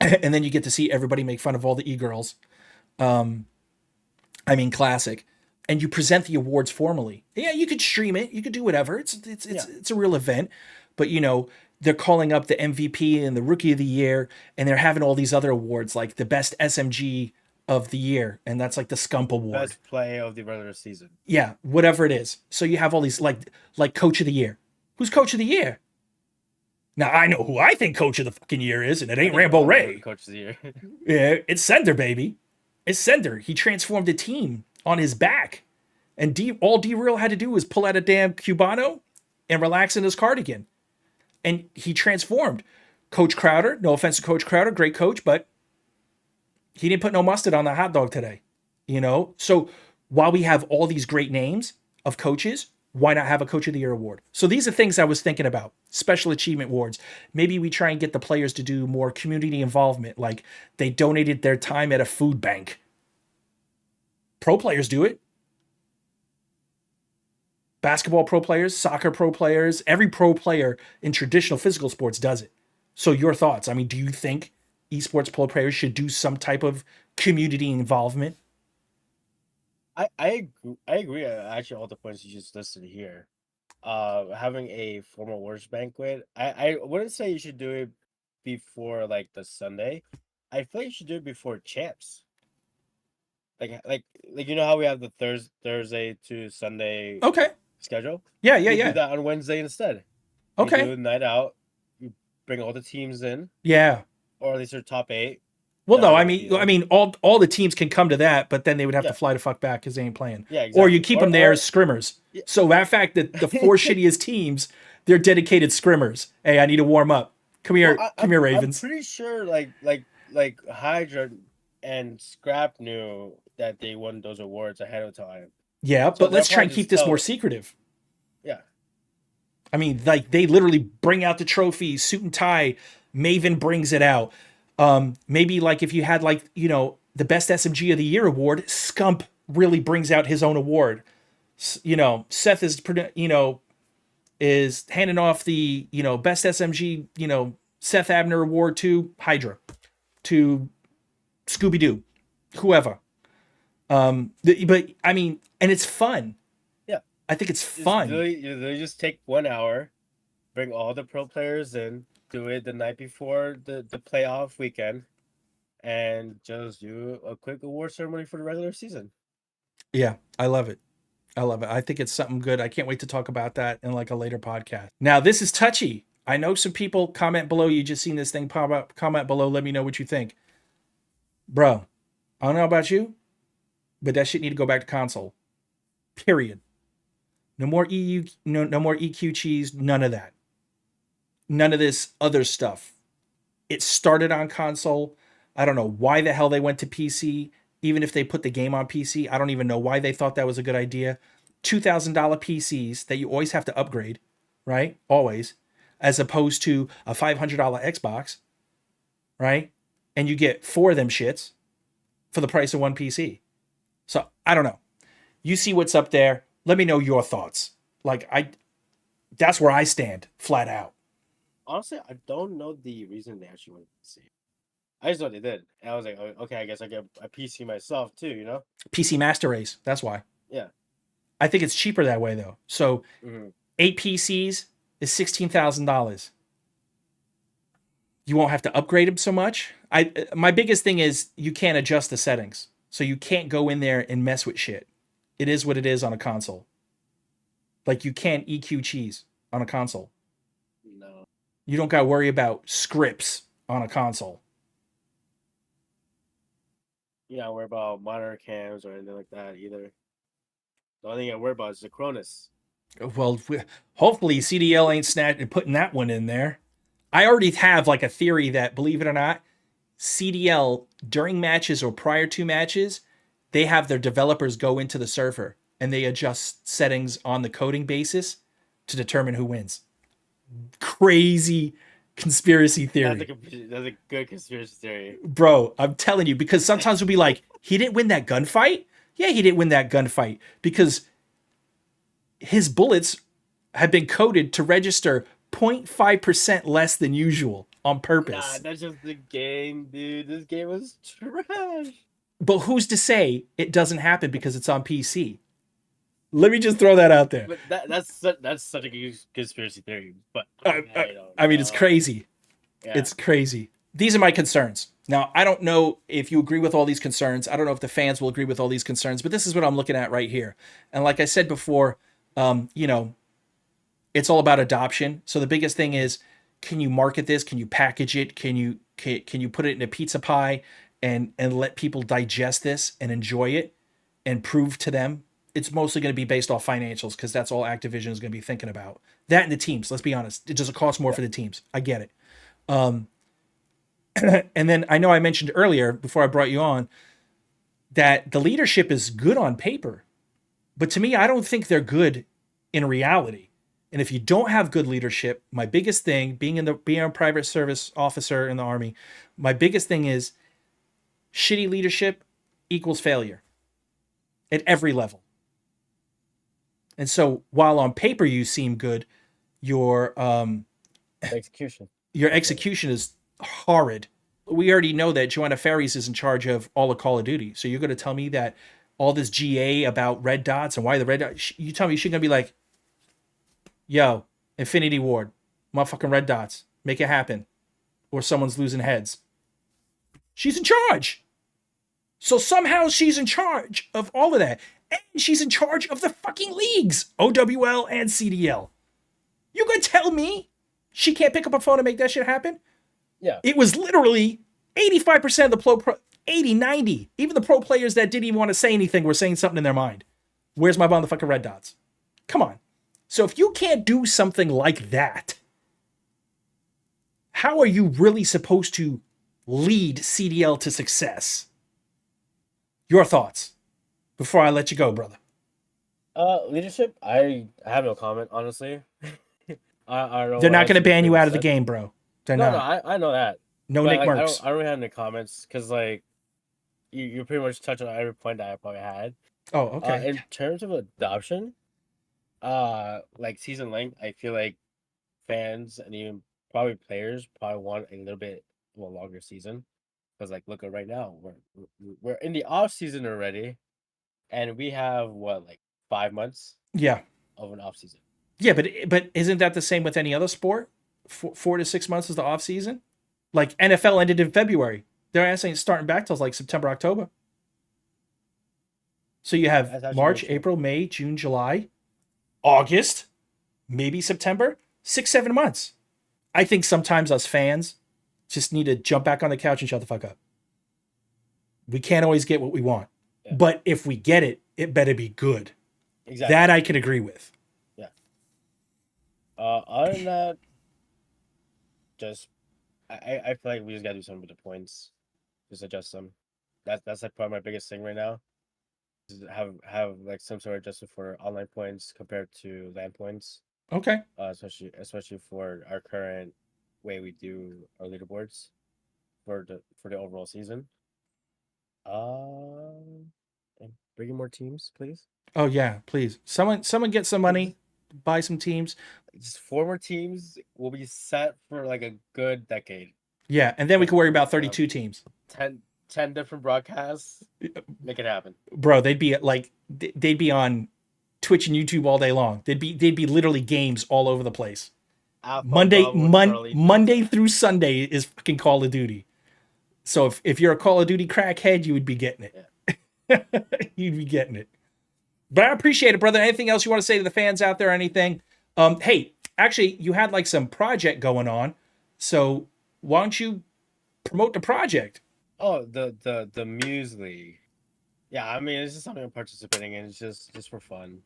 then you get to see everybody make fun of all the e-girls. I mean, classic. And you present the awards formally. Yeah, you could stream it. You could do whatever. It's a real event. But, you know, they're calling up the MVP and the Rookie of the Year, and they're having all these other awards, like the Best SMG of the Year, and that's like the Scump Award. Best play of the regular season. Yeah, whatever it is. So you have all these, like Coach of the Year. Who's Coach of the Year? Now, I know who I think Coach of the fucking Year is, and it ain't Rambo Ray. Coach of the Year. Yeah, it's Sender, baby. It's Sender. He transformed a team on his back. And all D-Real had to do was pull out a damn Cubano and relax in his cardigan. And he transformed. Coach Crowder, no offense to Coach Crowder, great coach, but he didn't put no mustard on the hot dog today. You know? So while we have all these great names of coaches, why not have a Coach of the Year award? So these are things I was thinking about. Special achievement awards. Maybe we try and get the players to do more community involvement, like they donated their time at a food bank. Pro players do it. Basketball pro players, soccer pro players, every pro player in traditional physical sports does it. So your thoughts? I mean, do you think esports pro players should do some type of community involvement? I agree. Actually, all the points you just listed here. Having a formal awards banquet. I wouldn't say you should do it before like the Sunday. I feel like you should do it before champs. Like you know how we have the Thursday to Sunday schedule? Yeah. Do that on Wednesday instead. Okay. You do a night out. You bring all the teams in. Yeah. Or at least their top 8. Well, no, I mean, all the teams can come to that, but then they would have to fly the fuck back because they ain't playing. Yeah, exactly. Or you keep them there as scrimmers. Yeah. So that fact that the 4 shittiest teams, they're dedicated scrimmers. Hey, I need to warm up. Come here, come here, Ravens. I'm pretty sure like Hydra and Scrap knew that they won those awards ahead of time. Yeah, So but let's try and keep this more secretive. Yeah. I mean, like they literally bring out the trophy, suit and tie. Maven brings it out. Maybe like if you had like, you know, the best SMG of the year award, Scump really brings out his own award. You know, Seth is, you know, is handing off the, you know, best SMG, you know, Seth Abner award to Hydra, to Scooby-Doo, whoever. But I mean, and it's fun. Yeah. I think it's fun. They just take 1 hour, bring all the pro players in, do it the night before the playoff weekend, and just do a quick award ceremony for the regular season. Yeah, I love it. I love it. I think it's something good. I can't wait to talk about that in like a later podcast. Now, this is touchy. I know some people comment below. You just seen this thing pop up. Comment below. Let me know what you think. Bro, I don't know about you, but that shit need to go back to console. Period. No more EU, no more EQ cheese, none of that. None of this other stuff. It started on console. I don't know why the hell they went to PC. Even if they put the game on PC, I don't even know why they thought that was a good idea. $2,000 PCs that you always have to upgrade, right? Always. As opposed to a $500 Xbox, right? And you get 4 of them shits for the price of one PC. So I don't know. You see what's up there. Let me know your thoughts. That's where I stand, flat out. Honestly, I don't know the reason they actually went to PC. I just know they did. And I was like, okay, I guess I get a PC myself too, you know? PC Master Race. That's why. Yeah. I think it's cheaper that way though. So 8 PCs is $16,000. You won't have to upgrade them so much. My biggest thing is you can't adjust the settings. So you can't go in there and mess with shit. It is what it is on a console. Like you can't EQ cheese on a console. No. You don't got to worry about scripts on a console. You don't worry about monitor cams or anything like that either. The only thing I worry about is the Cronus. Well, hopefully CDL ain't putting that one in there. I already have like a theory that, believe it or not, CDL during matches or prior to matches, they have their developers go into the server and they adjust settings on the coding basis to determine who wins. Crazy conspiracy theory. That's a good conspiracy theory. Bro, I'm telling you, because sometimes we'll be like, he didn't win that gunfight? Yeah, he didn't win that gunfight because his bullets have been coded to register 0.5% less than usual on purpose. Nah, that's just the game, dude. This game was trash. But who's to say it doesn't happen because it's on PC? Let me just throw that out there. But that's such a conspiracy theory. But I mean, it's crazy. Yeah. It's crazy. These are my concerns. Now, I don't know if you agree with all these concerns. I don't know if the fans will agree with all these concerns, but this is what I'm looking at right here. And like I said before, it's all about adoption. So the biggest thing is, can you market this? Can you package it? Can you put it in a pizza pie and let people digest this and enjoy it and prove to them? It's mostly going to be based off financials because that's all Activision is going to be thinking about. That and the teams, let's be honest. It just costs more for the teams. I get it. And then I know I mentioned earlier, before I brought you on, that the leadership is good on paper. But to me, I don't think they're good in reality. And if you don't have good leadership, my biggest thing, being a private service officer in the Army, my biggest thing is shitty leadership equals failure at every level. And so while on paper you seem good, your execution is horrid. We already know that Joanna Faries is in charge of all of Call of Duty. So you're going to tell me that all this GA about red dots and why the red dots, you tell me she's going to be like, yo, Infinity Ward, motherfucking red dots, make it happen. Or someone's losing heads. She's in charge. So somehow she's in charge of all of that. And she's in charge of the fucking leagues, OWL and CDL. You gonna tell me she can't pick up a phone and make that shit happen? Yeah. It was literally 85% of the pro 80, 90. Even the pro players that didn't even want to say anything were saying something in their mind. Where's my motherfucking red dots? Come on. So if you can't do something like that, how are you really supposed to lead CDL to success? Your thoughts before I let you go, brother. Leadership, I have no comment, honestly. I don't know. They're not going to ban you out of the game, bro. They're not. No, I know that. No But, Nick like, Merckx. I don't really have any comments because, like, you pretty much touched on every point that I probably had. Oh, okay. In terms of adoption, like season length, I feel like fans and even probably players probably want a little bit of a longer season. Because, like, look at right now, we're in the off season already, and we have what, like 5 months? Yeah. Of an off season. Yeah, but isn't that the same with any other sport? 4 to 6 months is the off season. Like NFL ended in February. They're asking starting back till like September, October. So you That's have actually March, very true. April, May, June, July, August, maybe September, 6-7 months. I think sometimes us fans just need to jump back on the couch and shut the fuck up. We can't always get what we want. Yeah. But if we get it, it better be good. Exactly. That I can agree with. Yeah. Other than that, just I feel like we just gotta do something with the points. Just adjust them. That's like probably my biggest thing right now. Is have like some sort of adjustment for online points compared to LAN points. Okay. Especially for our current way we do our leaderboards for the overall season. And bring in more teams, please. Oh yeah, please. Someone get some money, buy some teams. Just 4 more teams will be set for like a good decade. Yeah, and then we can worry about 32 teams. 10 different broadcasts. Make it happen. Bro, they'd be on Twitch and YouTube all day long. They'd be literally games all over the place. Alpha, Monday Bravo, Charlie, Monday through Sunday is fucking Call of Duty. So if you're a Call of Duty crackhead, you would be getting it. Yeah. You'd be getting it. But I appreciate it, brother. Anything else you want to say to the fans out there or anything? Hey, actually, you had like some project going on. So why don't you promote the project? Oh, the Muse League. Yeah, I mean it's just something I'm participating in. It's just for fun.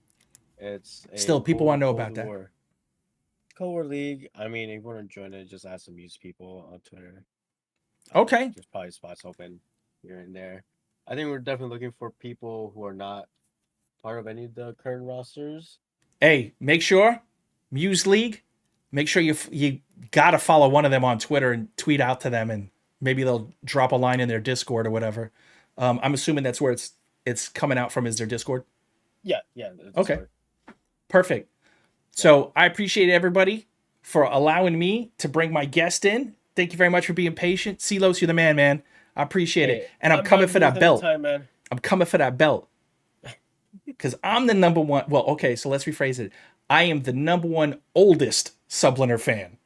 It's Still, people want to know about that. Cold War League. I mean, if you want to join it, just ask some Muse people on Twitter. Okay. There's probably spots open here and there. I think we're definitely looking for people who are not part of any of the current rosters. Hey, make sure Muse League. Make sure you gotta follow one of them on Twitter and tweet out to them, and maybe they'll drop a line in their Discord or whatever. I'm assuming that's where it's coming out from, is their Discord. Yeah. Okay. Perfect. So I appreciate everybody for allowing me to bring my guest in. Thank you very much for being patient. Ceelos, you're the man. I appreciate it. And I'm coming for that belt. Man. I'm coming for that belt. Because I'm the number one. Well, okay, so let's rephrase it. I am the number one oldest Subliner fan.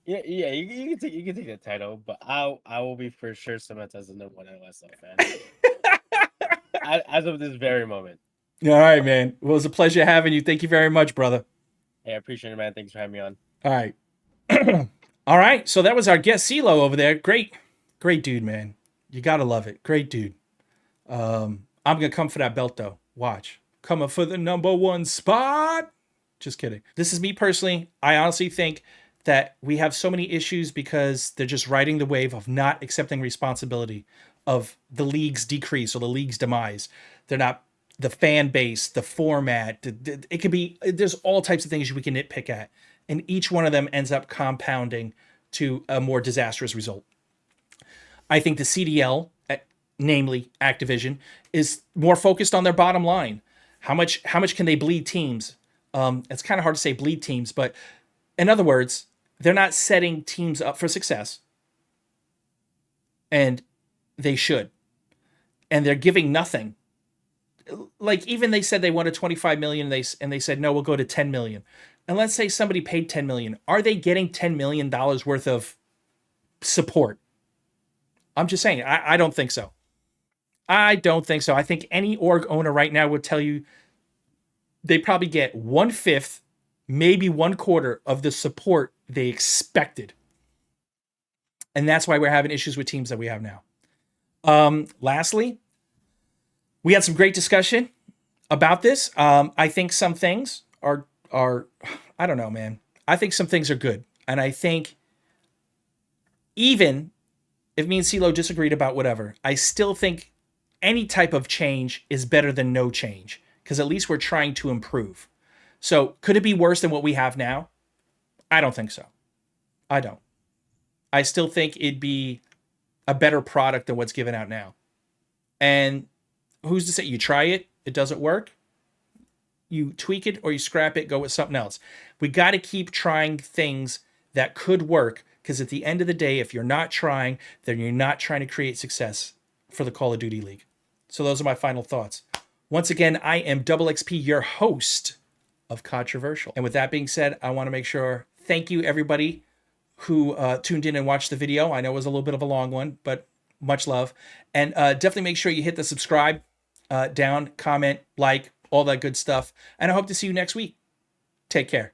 Yeah, you can take the title, but I will be for sure cemented as the number one LSL fan. as of this very moment. All right, man. Well, it was a pleasure having you. Thank you very much, brother. Hey, I appreciate it, man. Thanks for having me on. All right. All right. So that was our guest CeeLo over there. Great dude, man. You gotta love it. Great dude. I'm gonna come for that belt though. Watch. Coming for the number one spot. Just kidding. This is me personally. I honestly think that we have so many issues because they're just riding the wave of not accepting responsibility of the league's decrease or the league's demise. They're not the fan base, the format. It could be, there's all types of things we can nitpick at. And each one of them ends up compounding to a more disastrous result. I think the CDL, namely Activision, is more focused on their bottom line. How much can they bleed teams? It's kind of hard to say bleed teams, but in other words, they're not setting teams up for success. And they should. And they're giving nothing. Like, even they said they wanted 25 million and they said, no, we'll go to 10 million. And let's say somebody paid 10 million. Are they getting $10 million worth of support? I'm just saying, I don't think so. I don't think so. I think any org owner right now would tell you they probably get 1/5, maybe 1/4 of the support they expected. And that's why we're having issues with teams that we have now. Lastly, we had some great discussion about this. I think some things are I don't know, man. I think some things are good. And I think even if me and CeeLo disagreed about whatever, I still think any type of change is better than no change, because at least we're trying to improve. So could it be worse than what we have now? I don't think so. I don't. I still think it'd be a better product than what's given out now. And who's to say you try it, it doesn't work? You tweak it or you scrap it, go with something else. We got to keep trying things that could work, because at the end of the day, if you're not trying, then you're not trying to create success for the Call of Duty League. So those are my final thoughts. Once again, I am DoubleXP, your host of CoDtroversial. And with that being said, I want to make sure, thank you everybody who tuned in and watched the video. I know it was a little bit of a long one, but much love. And definitely make sure you hit the subscribe down, comment, like, all that good stuff. And I hope to see you next week. Take care.